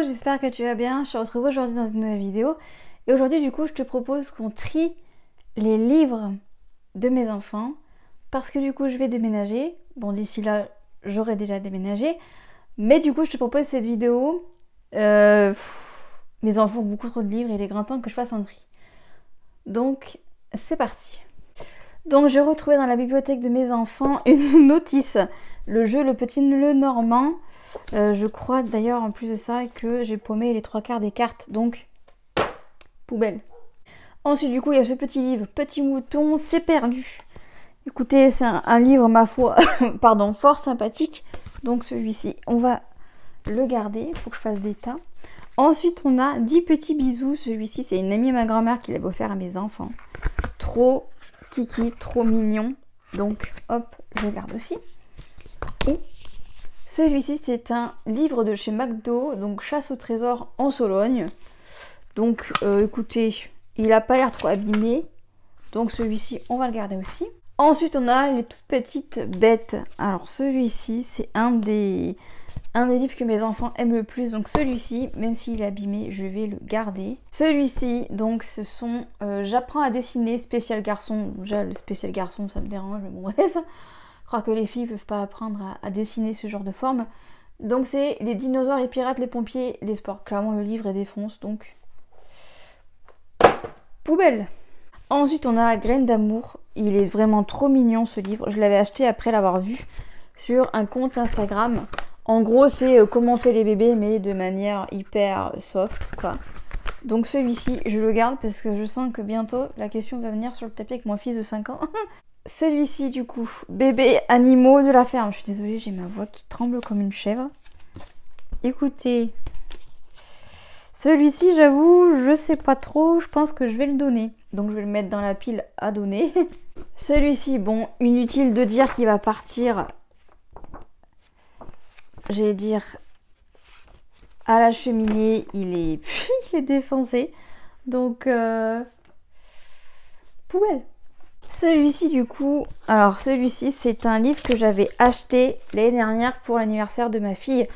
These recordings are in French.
j'espère que tu vas bien. Je te retrouve aujourd'hui dans une nouvelle vidéo. Et aujourd'hui, du coup, je te propose qu'on trie les livres de mes enfants. Parce que du coup, je vais déménager. Bon, d'ici là, j'aurai déjà déménagé. Mais du coup, je te propose cette vidéo. Mes enfants ont beaucoup trop de livres et il est grand temps que je fasse un tri. Donc, c'est parti. Donc, j'ai retrouvé dans la bibliothèque de mes enfants une notice. Le jeu Le Petit Le Normand. Je crois d'ailleurs en plus de ça que j'ai paumé les 3/4 des cartes, donc poubelle. Ensuite du coup il y a ce petit livre, Petit Mouton, c'est perdu. Écoutez, c'est un livre ma foi, pardon, fort sympathique. Donc celui-ci, on va le garder, il faut que je fasse des tas. Ensuite on a 10 petits bisous, celui-ci c'est une amie de ma grand-mère qui l'avait offert à mes enfants. Trop kiki, trop mignon, donc hop, je le garde aussi. Et celui-ci, c'est un livre de chez McDo, donc Chasse au trésor en Sologne. Donc, écoutez, il n'a pas l'air trop abîmé. Donc, celui-ci, on va le garder aussi. Ensuite, on a les toutes petites bêtes. Alors, celui-ci, c'est un des livres que mes enfants aiment le plus. Donc, celui-ci, même s'il est abîmé, je vais le garder. Celui-ci, donc, ce sont J'apprends à dessiner spécial garçon. Déjà, le spécial garçon, ça me dérange, mais bon, bref. Je crois que les filles ne peuvent pas apprendre à dessiner ce genre de forme. Donc c'est les dinosaures, les pirates, les pompiers, les sports. Clairement le livre est défonce, donc poubelle. Ensuite on a Graines d'amour. Il est vraiment trop mignon ce livre. Je l'avais acheté après l'avoir vu sur un compte Instagram. En gros c'est comment on fait les bébés mais de manière hyper soft quoi. Donc celui-ci je le garde parce que je sens que bientôt la question va venir sur le tapis avec mon fils de 5 ans. Celui-ci du coup, bébé animaux de la ferme. Je suis désolée, j'ai ma voix qui tremble comme une chèvre. Écoutez, celui-ci j'avoue, je sais pas trop, je pense que je vais le donner. Donc je vais le mettre dans la pile à donner. Celui-ci, bon, inutile de dire qu'il va partir, j'allais dire, à la cheminée, il est défoncé. Donc, poubelle. Celui-ci du coup, alors celui-ci c'est un livre que j'avais acheté l'année dernière pour l'anniversaire de ma fille.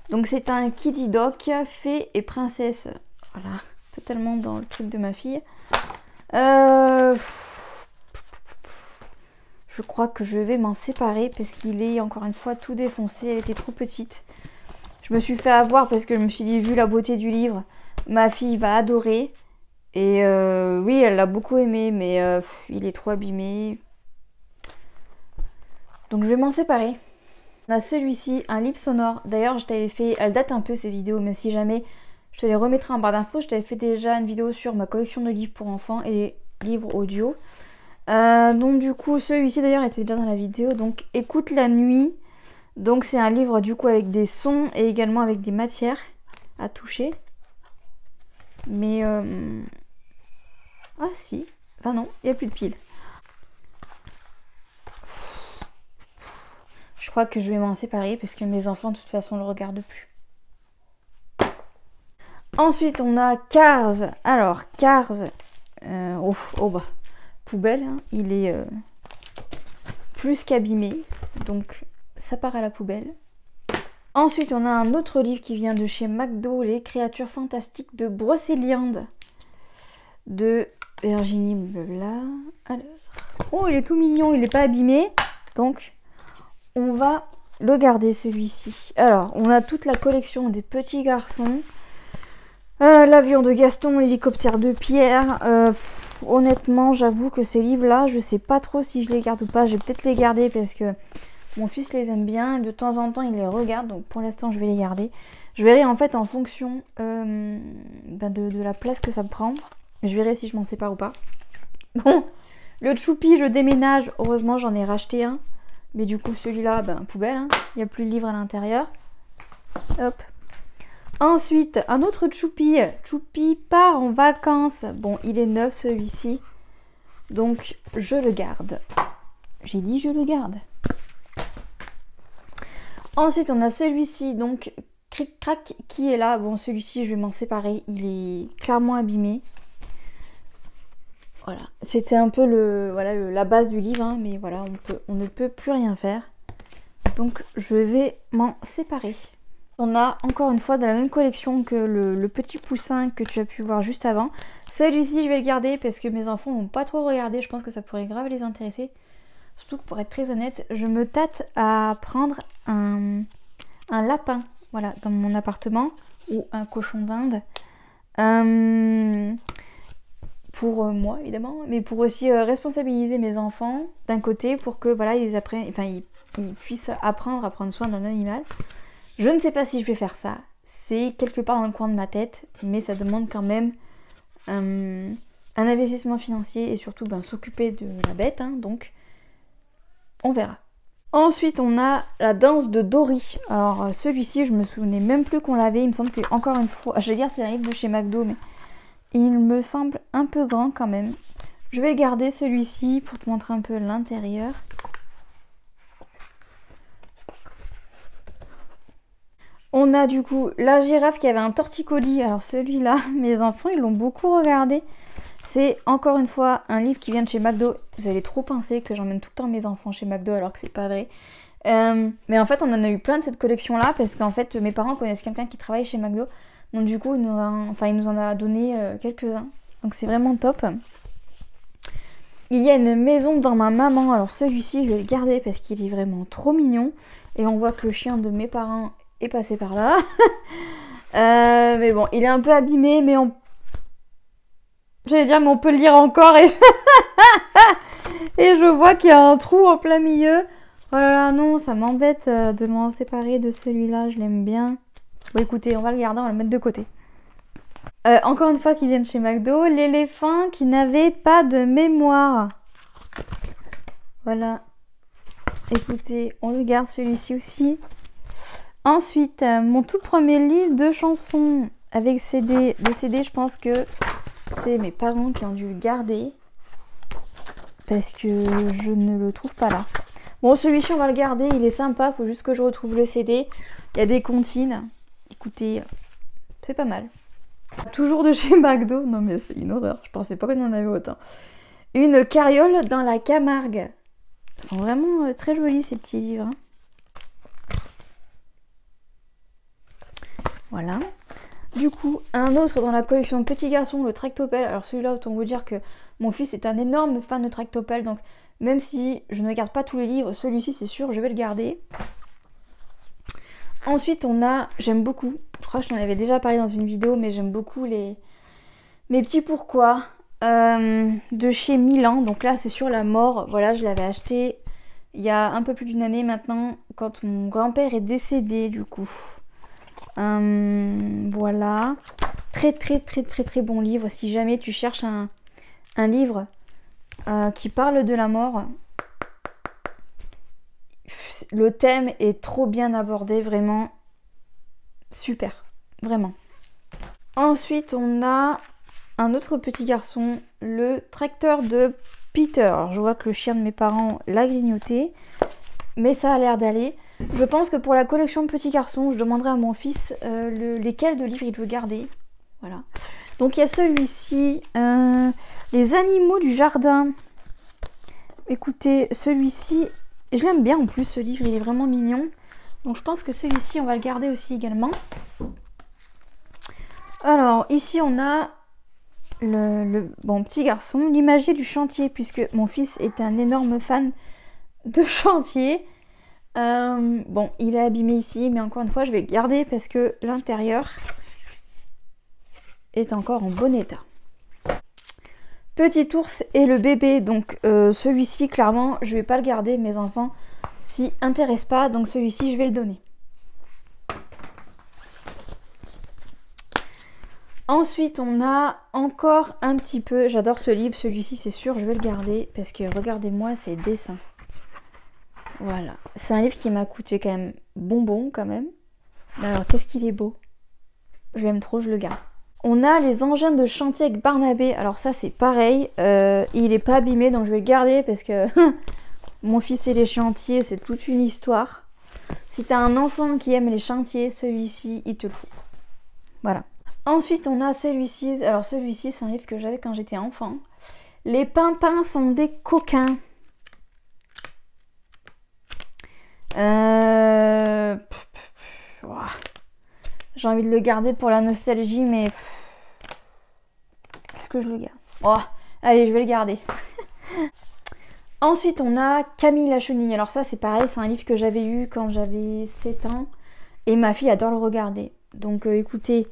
Donc c'est un Kiddie Doc, Fée et Princesse. Voilà, totalement dans le truc de ma fille. Je crois que je vais m'en séparer parce qu'il est encore une fois tout défoncé, elle était trop petite. Je me suis fait avoir parce que je me suis dit vu la beauté du livre, ma fille va adorer. Et oui, elle l'a beaucoup aimé, mais il est trop abîmé. Donc je vais m'en séparer. On a celui-ci, un livre sonore. D'ailleurs, je t'avais fait, elle date un peu ces vidéos, mais si jamais, je te les remettrai en barre d'infos. Je t'avais fait déjà une vidéo sur ma collection de livres pour enfants et livres audio. Donc du coup, celui-ci d'ailleurs était déjà dans la vidéo. Donc Écoute la nuit. Donc c'est un livre du coup avec des sons et également avec des matières à toucher. Mais ah si, enfin non, il n'y a plus de piles. Je crois que je vais m'en séparer parce que mes enfants de toute façon ne le regardent plus. Ensuite on a Cars. Alors Cars, oh bah, poubelle, hein. Il est plus qu'abîmé, donc ça part à la poubelle. Ensuite on a un autre livre qui vient de chez McDo, Les créatures fantastiques de Brocéliande, de Virginie Blabla. Alors, oh il est tout mignon, il n'est pas abîmé, donc on va le garder celui-ci. Alors on a toute la collection des petits garçons, l'avion de Gaston, l'hélicoptère de Pierre. Honnêtement j'avoue que ces livres là je sais pas trop si je les garde ou pas. Je vais peut-être les garder parce que mon fils les aime bien et de temps en temps il les regarde, donc pour l'instant je vais les garder. Je verrai en fait en fonction de la place que ça me prend. Je verrai si je m'en sépare ou pas. Bon, le Choupi, je déménage. Heureusement, j'en ai racheté un. Mais du coup, celui-là, ben, poubelle. Hein. Il n'y a plus de livre à l'intérieur. Hop. Ensuite, un autre Choupi. Choupi part en vacances. Bon, il est neuf celui-ci. Donc, je le garde. J'ai dit je le garde. Ensuite, on a celui-ci. Donc, Cric-Crac qui est là. Bon, celui-ci, je vais m'en séparer. Il est clairement abîmé. Voilà, c'était un peu la base du livre, hein, mais voilà, on ne peut plus rien faire. Donc je vais m'en séparer. On a encore une fois de la même collection que le petit poussin que tu as pu voir juste avant. Celui-ci, je vais le garder parce que mes enfants n'ont pas trop regardé. Je pense que ça pourrait grave les intéresser. Surtout que pour être très honnête, je me tâte à prendre un lapin, voilà, dans mon appartement, ou un cochon d'Inde. Pour moi évidemment, mais pour aussi responsabiliser mes enfants d'un côté pour que voilà ils puissent apprendre à prendre soin d'un animal. Je ne sais pas si je vais faire ça, c'est quelque part dans le coin de ma tête, mais ça demande quand même un investissement financier et surtout s'occuper de la bête, hein, donc on verra. Ensuite on a la danse de Dory. Alors celui-ci je me souvenais même plus qu'on l'avait, il me semble que encore une fois, je vais dire c'est un livre de chez McDo, mais il me semble un peu grand quand même. Je vais le garder celui-ci pour te montrer un peu l'intérieur. On a du coup la girafe qui avait un torticolis. Alors celui-là, mes enfants ils l'ont beaucoup regardé. C'est encore une fois un livre qui vient de chez McDo. Vous allez trop penser que j'emmène tout le temps mes enfants chez McDo alors que c'est pas vrai. Mais en fait on en a eu plein de cette collection là parce qu'en fait mes parents connaissent quelqu'un qui travaille chez McDo. Donc du coup il nous en a donné quelques-uns. Donc c'est vraiment top. Il y a une maison dans ma maman. Alors celui-ci je vais le garder parce qu'il est vraiment trop mignon. Et on voit que le chien de mes parents est passé par là. Mais bon il est un peu abîmé mais j'allais dire mais on peut le lire encore et... et je vois qu'il y a un trou en plein milieu. Oh là là non ça m'embête de m'en séparer de celui-là, je l'aime bien. Bon écoutez, on va le garder, on va le mettre de côté. Encore une fois qui viennent chez McDo, l'éléphant qui n'avait pas de mémoire. Voilà. Écoutez, on le garde celui-ci aussi. Ensuite, mon tout premier livre de chansons avec CD. Le CD, je pense que c'est mes parents qui ont dû le garder. Parce que je ne le trouve pas là. Bon, celui-ci, on va le garder, il est sympa, faut juste que je retrouve le CD. Il y a des comptines. Écoutez, c'est pas mal. Toujours de chez McDo. Non mais c'est une horreur, je pensais pas qu'on en avait autant. Une carriole dans la Camargue. Ils sont vraiment très jolis ces petits livres. Hein. Voilà. Du coup, un autre dans la collection Petit Garçon, le Tractopelle. Alors celui-là, autant vous dire que mon fils est un énorme fan de Tractopelle. Donc même si je ne garde pas tous les livres, celui-ci c'est sûr, je vais le garder. Ensuite, on a, j'aime beaucoup, je crois que je t'en avais déjà parlé dans une vidéo, mais j'aime beaucoup mes petits pourquoi de chez Milan. Donc là, c'est sur la mort. Voilà, je l'avais acheté il y a un peu plus d'une année maintenant, quand mon grand-père est décédé, du coup. Voilà. Très, très, très, très, très bon livre. Si jamais tu cherches un livre qui parle de la mort... Le thème est trop bien abordé, vraiment super, vraiment. Ensuite, on a un autre petit garçon, le tracteur de Peter. Alors, je vois que le chien de mes parents l'a grignoté, mais ça a l'air d'aller. Je pense que pour la collection de petits garçons, je demanderai à mon fils lesquels de livres il veut garder. Voilà. Donc, il y a celui-ci, les animaux du jardin. Écoutez, celui-ci... Je l'aime bien en plus ce livre, il est vraiment mignon. Donc je pense que celui-ci, on va le garder aussi également. Alors ici on a bon petit garçon, l'imagier du chantier, puisque mon fils est un énorme fan de chantier. Bon, il est abîmé ici, mais encore une fois, je vais le garder parce que l'intérieur est encore en bon état. Petit ours et le bébé, donc celui-ci clairement je vais pas le garder, mes enfants s'y intéressent pas, donc celui-ci je vais le donner. Ensuite on a encore un petit peu, j'adore ce livre, celui-ci c'est sûr je vais le garder parce que regardez-moi ces dessins. Voilà, c'est un livre qui m'a coûté quand même bonbon quand même. Alors qu'est-ce qu'il est beau, je l'aime trop, je le garde. On a les engins de chantier avec Barnabé. Alors ça c'est pareil, il est pas abîmé donc je vais le garder parce que mon fils et les chantiers c'est toute une histoire. Si t'as un enfant qui aime les chantiers, celui-ci il te le faut. Voilà. Ensuite on a celui-ci, alors celui-ci c'est un livre que j'avais quand j'étais enfant. Les pimpins sont des coquins. J'ai envie de le garder pour la nostalgie, mais... Est-ce que je le garde? Oh, allez, je vais le garder. Ensuite, on a Camille la chenille. Alors ça, c'est pareil, c'est un livre que j'avais eu quand j'avais 7 ans. Et ma fille adore le regarder. Donc écoutez,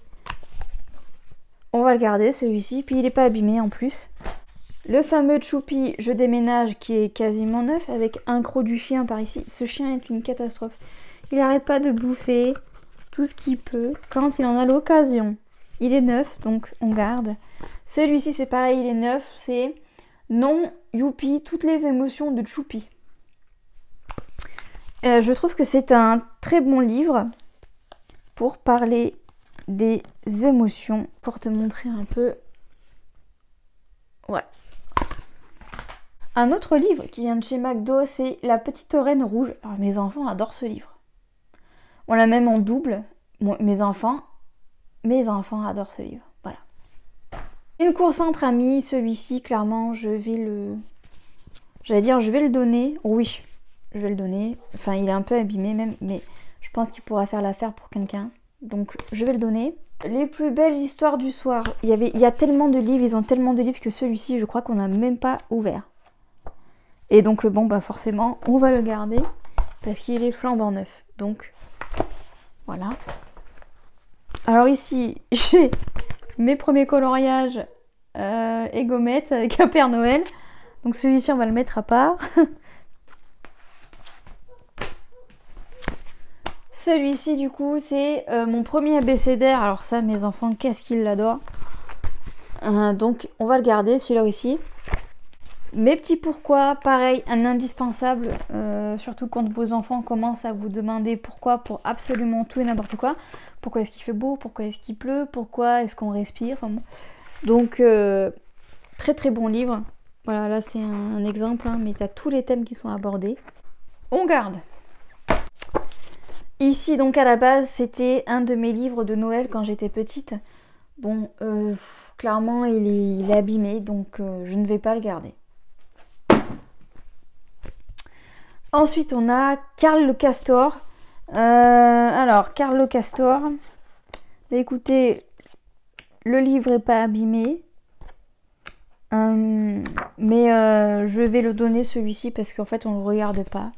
on va le garder celui-ci. Puis il n'est pas abîmé en plus. Le fameux Choupi, je déménage, qui est quasiment neuf, avec un croc du chien par ici. Ce chien est une catastrophe. Il n'arrête pas de bouffer tout ce qu'il peut quand il en a l'occasion. Il est neuf, donc on garde. Celui-ci, c'est pareil, il est neuf. C'est Non, Youpi, toutes les émotions de Choupi. Je trouve que c'est un très bon livre pour parler des émotions, pour te montrer un peu. Voilà. Un autre livre qui vient de chez McDo, c'est La petite reine rouge. Alors, mes enfants adorent ce livre. On l'a même en double. Mes enfants adorent ce livre. Voilà. Une course entre amis, celui-ci, clairement, je vais le donner. Oui, je vais le donner. Enfin, il est un peu abîmé même, mais je pense qu'il pourra faire l'affaire pour quelqu'un. Donc, je vais le donner. Les plus belles histoires du soir. Il y a tellement de livres, ils ont tellement de livres que celui-ci, je crois qu'on n'a même pas ouvert. Et donc, bon, bah forcément, on va le garder parce qu'il est flambant neuf. Donc, voilà. Alors ici, j'ai mes premiers coloriages et gommettes avec un Père Noël. Donc celui-ci, on va le mettre à part. Celui-ci, du coup, c'est mon premier abécédaire. Alors ça, mes enfants, qu'est-ce qu'ils l'adorent. Donc, on va le garder, celui-là aussi. Mes petits pourquoi, pareil, un indispensable, surtout quand vos enfants commencent à vous demander pourquoi pour absolument tout et n'importe quoi. Pourquoi est-ce qu'il fait beau, pourquoi est-ce qu'il pleut, pourquoi est-ce qu'on respire, enfin bon. Donc, très très bon livre. Voilà, là c'est un exemple, hein, mais tu as tous les thèmes qui sont abordés. On garde. Ici, donc à la base, c'était un de mes livres de Noël quand j'étais petite. Bon, clairement, il est abîmé, donc je ne vais pas le garder. Ensuite, on a Karl le Castor. Alors, Karl le Castor. Écoutez, le livre n'est pas abîmé. Mais je vais le donner celui-ci parce qu'en fait, on ne le regarde pas.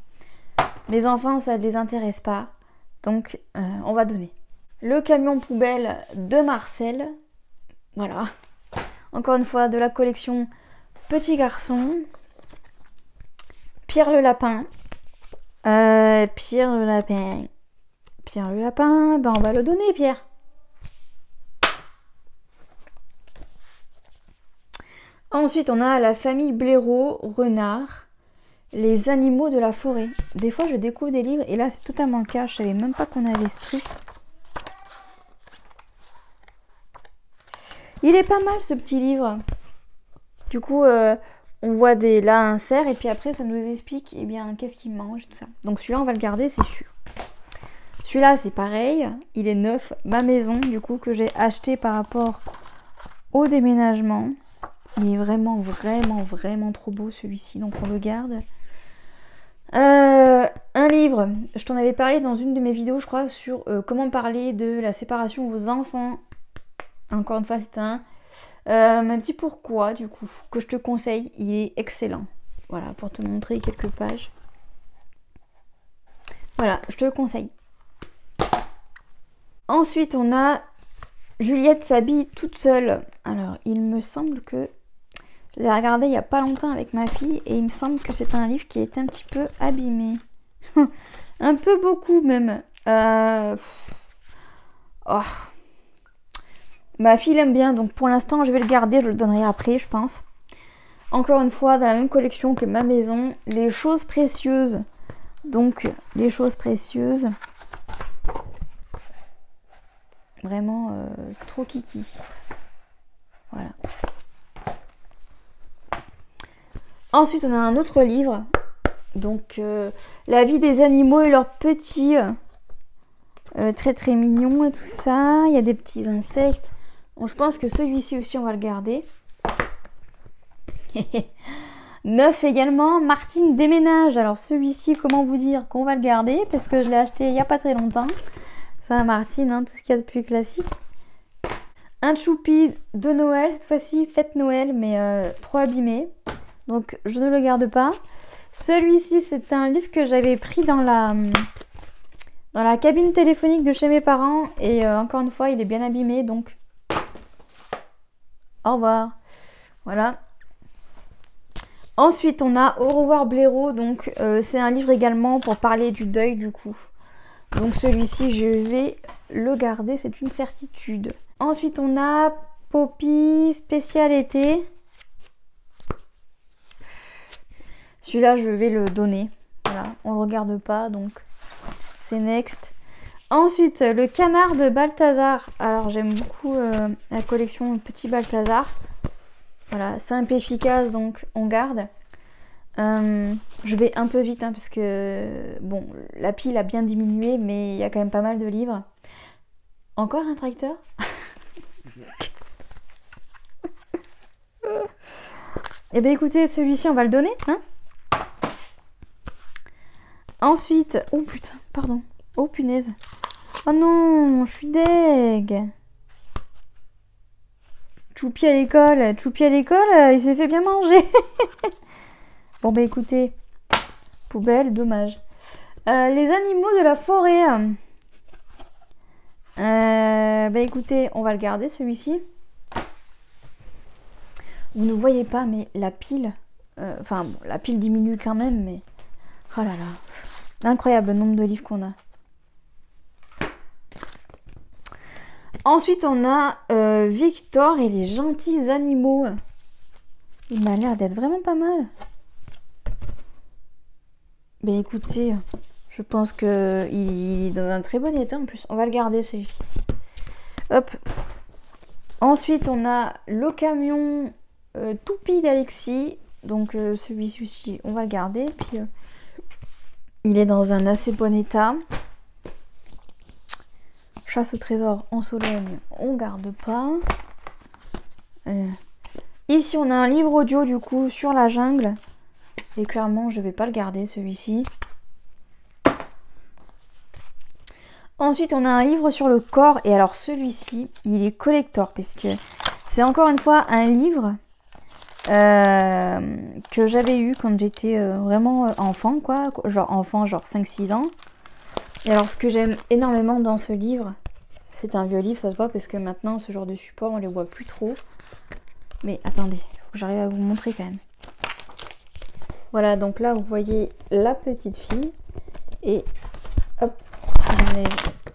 Mes enfants, ça ne les intéresse pas. Donc, on va donner. Le camion poubelle de Marcel. Voilà. Encore une fois, de la collection Petit Garçon. Pierre le Lapin. Pierre le Lapin. Pierre le Lapin, ben on va le donner, Pierre. Ensuite, on a la famille Blaireau, Renard, les animaux de la forêt. Des fois, je découvre des livres et là, c'est totalement le cas. Je savais même pas qu'on avait ce truc. Il est pas mal, ce petit livre. Du coup, on voit là un cerf et puis après, ça nous explique eh bien qu'est-ce qu'il mange et tout ça. Donc celui-là, on va le garder, c'est sûr. Celui-là, c'est pareil. Il est neuf. Ma maison, du coup, que j'ai acheté par rapport au déménagement. Il est vraiment, vraiment, vraiment trop beau celui-ci, donc on le garde. Un livre, je t'en avais parlé dans une de mes vidéos, je crois, sur comment parler de la séparation aux enfants. Encore une fois, c'est un petit pourquoi, du coup, que je te conseille. Il est excellent. Voilà, pour te montrer quelques pages. Voilà, je te le conseille. Ensuite, on a Juliette s'habille toute seule. Alors, il me semble que je l'ai regardé il n'y a pas longtemps avec ma fille et il me semble que c'est un livre qui est un petit peu abîmé. Un peu beaucoup même. Oh. Ma fille l'aime bien, donc pour l'instant je vais le garder, je le donnerai après je pense. Encore une fois, dans la même collection que ma maison, les choses précieuses. Donc les choses précieuses. Vraiment trop kiki. Voilà. Ensuite, on a un autre livre. Donc, la vie des animaux et leurs petits. Très très mignon et tout ça. Il y a des petits insectes. Bon, je pense que celui-ci aussi, on va le garder. Neuf également. Martine déménage. Alors, celui-ci, comment vous dire qu'on va le garder parce que je l'ai acheté il n'y a pas très longtemps. Saint-Martin, hein, tout ce qu'il y a de plus classique. Un choupi de Noël, cette fois-ci fête Noël, mais trop abîmé. Donc je ne le garde pas. Celui-ci, c'est un livre que j'avais pris dans la cabine téléphonique de chez mes parents. Et encore une fois, il est bien abîmé, donc au revoir. Voilà. Ensuite, on a Au revoir Blaireau. Donc c'est un livre également pour parler du deuil du coup. Donc celui-ci, je vais le garder, c'est une certitude. Ensuite, on a Poppy spécial été. Celui-là, je vais le donner. Voilà, on le regarde pas, donc c'est next. Ensuite, le canard de Balthazar. Alors, j'aime beaucoup la collection Petit Balthazar. Voilà, simple et efficace, donc on garde. Je vais un peu vite, hein, parce que bon, la pile a bien diminué, mais il y a quand même pas mal de livres. Encore un tracteur? Eh bien écoutez, celui-ci on va le donner, hein. Ensuite, oh putain, pardon, oh punaise. Oh non, je suis deg. Choupi à l'école, il s'est fait bien manger. Bon bah écoutez, poubelle, dommage. Les animaux de la forêt. Bah écoutez, on va le garder celui-ci. Vous ne voyez pas, mais la pile, enfin bon, la pile diminue quand même, mais oh là là, incroyable nombre de livres qu'on a. Ensuite, on a Victor et les gentils animaux. Il m'a l'air d'être vraiment pas mal. Ben écoutez, je pense que il est dans un très bon état en plus. On va le garder celui-ci. Hop. Ensuite, on a le camion Toupie d'Alexis. Donc celui-ci aussi, on va le garder. Puis il est dans un assez bon état. Chasse au trésor en Sologne, on garde pas. Ici, on a un livre audio du coup sur la jungle. Et clairement, je vais pas le garder celui-ci. Ensuite, on a un livre sur le corps. Et alors celui-ci, il est collector. Parce que c'est encore une fois un livre que j'avais eu quand j'étais vraiment enfant, quoi. Genre enfant, genre 5-6 ans. Et alors ce que j'aime énormément dans ce livre, c'est un vieux livre, ça se voit parce que maintenant ce genre de support on les voit plus trop. Mais attendez, il faut que j'arrive à vous montrer quand même. Voilà, donc là vous voyez la petite fille et hop,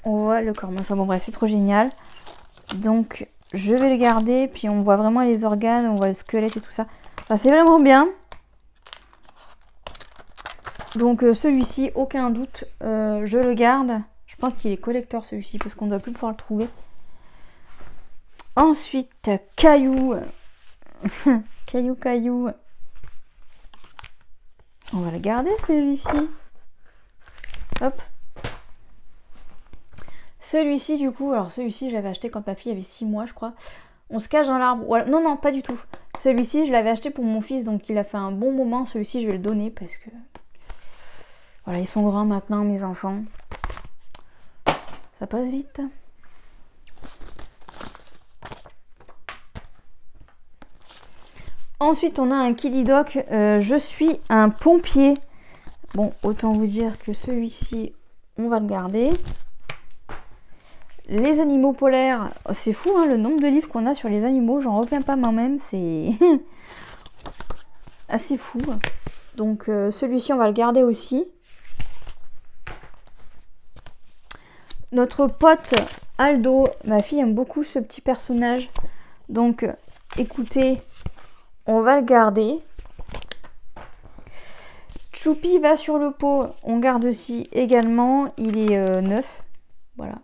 on voit le corps. Enfin bon bref, c'est trop génial. Donc je vais le garder, puis on voit vraiment les organes, on voit le squelette et tout ça. Enfin, c'est vraiment bien. Donc celui-ci, aucun doute, je le garde. Je pense qu'il est collector celui-ci parce qu'on ne doit plus pouvoir le trouver. Ensuite, Caillou. Caillou. On va le garder celui-ci. Hop. Celui-ci du coup, alors celui-ci je l'avais acheté quand ma fille avait 6 mois je crois. On se cache dans l'arbre. Voilà. Non, pas du tout. Celui-ci je l'avais acheté pour mon fils, donc il a fait un bon moment. Celui-ci je vais le donner parce que... Voilà, ils sont grands maintenant, mes enfants. Ça passe vite. Ensuite, on a un Kilidoc. Je suis un pompier. Bon, autant vous dire que celui-ci, on va le garder. Les animaux polaires. C'est fou, hein, le nombre de livres qu'on a sur les animaux. J'en reviens pas moi-même. C'est assez fou. Donc, celui-ci, on va le garder aussi. Notre pote Aldo, ma fille aime beaucoup ce petit personnage. Donc, écoutez, on va le garder. Choupi va sur le pot, on garde aussi également. Il est neuf. Voilà.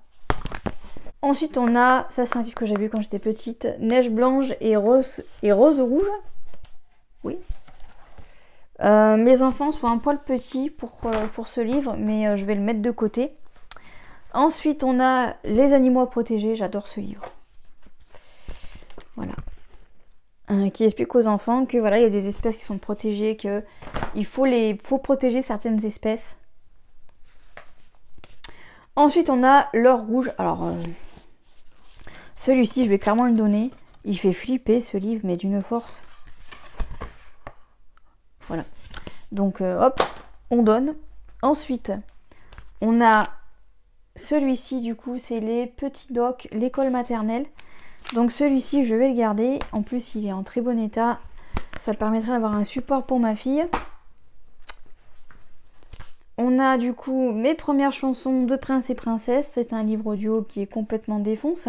Ensuite, on a, ça c'est un livre que j'avais vu quand j'étais petite, Neige blanche et rose rouge. Oui. Mes enfants sont un poil petits pour ce livre, mais je vais le mettre de côté. Ensuite, on a Les animaux à protéger. J'adore ce livre. Voilà. Qui explique aux enfants que voilà, il y a des espèces qui sont protégées, qu'il faut protéger certaines espèces. Ensuite, on a l'or rouge. Alors, celui-ci, je vais clairement le donner. Il fait flipper ce livre, mais d'une force. Voilà. Donc, hop, on donne. Ensuite, on a celui-ci, du coup, c'est les petits docs, l'école maternelle. Donc, celui-ci, je vais le garder. En plus, il est en très bon état. Ça permettrait d'avoir un support pour ma fille. On a du coup mes premières chansons de Prince et Princesse. C'est un livre audio qui est complètement défonce.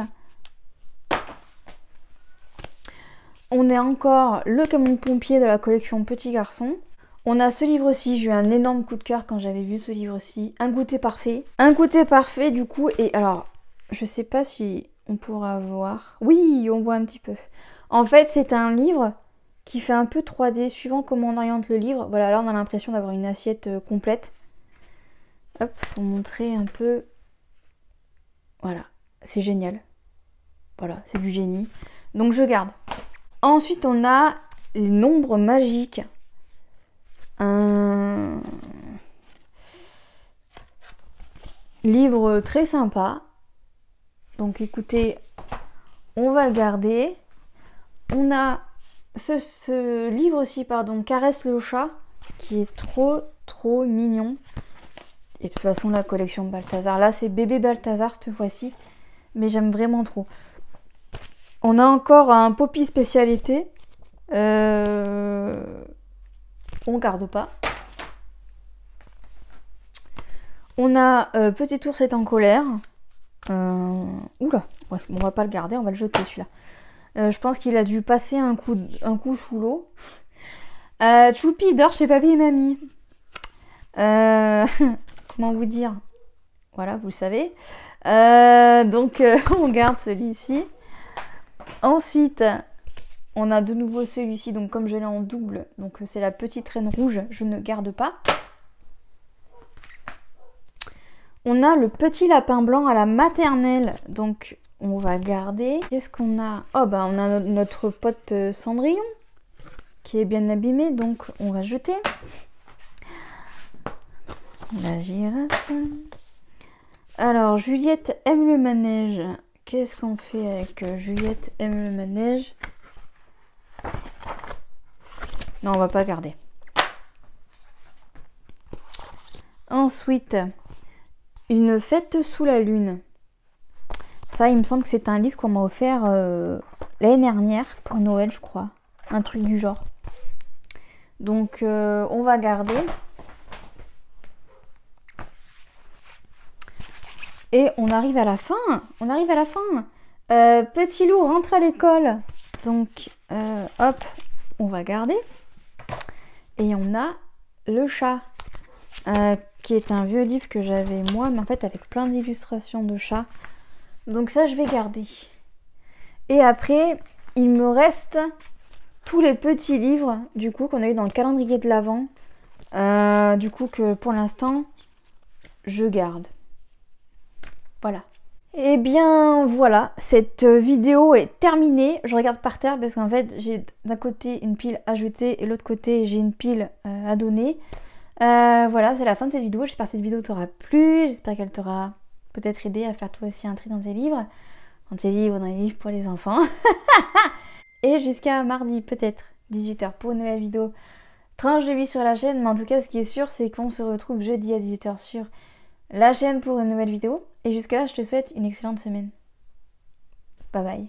On a encore le camion pompier de la collection Petit Garçon. On a ce livre-ci, j'ai eu un énorme coup de cœur quand j'avais vu ce livre-ci. Un goûter parfait. Un goûter parfait du coup. Et alors, je sais pas si on pourra voir. Oui, on voit un petit peu. En fait, c'est un livre qui fait un peu 3D suivant comment on oriente le livre. Voilà, là on a l'impression d'avoir une assiette complète. Hop, pour montrer un peu. Voilà, c'est génial. Voilà, c'est du génie. Donc je garde. Ensuite, on a les nombres magiques. Un livre très sympa. Donc écoutez, on va le garder. On a ce livre aussi, pardon, Caresse le chat, qui est trop mignon. Et de toute façon, la collection Balthazar. Là, c'est bébé Balthazar cette fois-ci. Mais j'aime vraiment trop. On a encore un Poppy spécialité. On garde pas. On a Petit ours est en colère. Oula, ouais, on va pas le garder, on va le jeter celui-là. Je pense qu'il a dû passer un coup sous l'eau. Choupi dort chez papy et mamie. Comment vous dire? Voilà, vous le savez. Donc on garde celui-ci. Ensuite, on a de nouveau celui-ci. Donc comme je l'ai en double, donc c'est la petite reine rouge, je ne garde pas. On a le petit lapin blanc à la maternelle. Donc on va garder. Qu'est-ce qu'on a? Oh bah on a notre pote Cendrillon qui est bien abîmé, donc on va jeter. La girafe. Alors, Juliette aime le manège. Qu'est-ce qu'on fait avec Juliette aime le manège? Non, on va pas garder. Ensuite, Une fête sous la lune. Ça, il me semble que c'est un livre qu'on m'a offert l'année dernière pour Noël, je crois. Un truc du genre. Donc, on va garder. Et on arrive à la fin. On arrive à la fin. Petit loup rentre à l'école. Donc, hop, on va garder. Et on a le chat. Qui est un vieux livre que j'avais moi, mais en fait avec plein d'illustrations de chats. Donc ça, je vais garder. Et après, il me reste tous les petits livres, du coup, qu'on a eu dans le calendrier de l'Avent. Du coup, que pour l'instant, je garde. Voilà. Et bien voilà, cette vidéo est terminée. Je regarde par terre parce qu'en fait j'ai d'un côté une pile à jeter et l'autre côté j'ai une pile à donner. Voilà, c'est la fin de cette vidéo. J'espère que cette vidéo t'aura plu. J'espère qu'elle t'aura peut-être aidé à faire toi aussi un tri dans tes livres. Dans les livres pour les enfants. Et jusqu'à mardi peut-être, 18 h pour une nouvelle vidéo. Tranche de vie sur la chaîne. Mais en tout cas, ce qui est sûr, c'est qu'on se retrouve jeudi à 18 h sur la chaîne pour une nouvelle vidéo. Et jusqu'à là, je te souhaite une excellente semaine. Bye bye.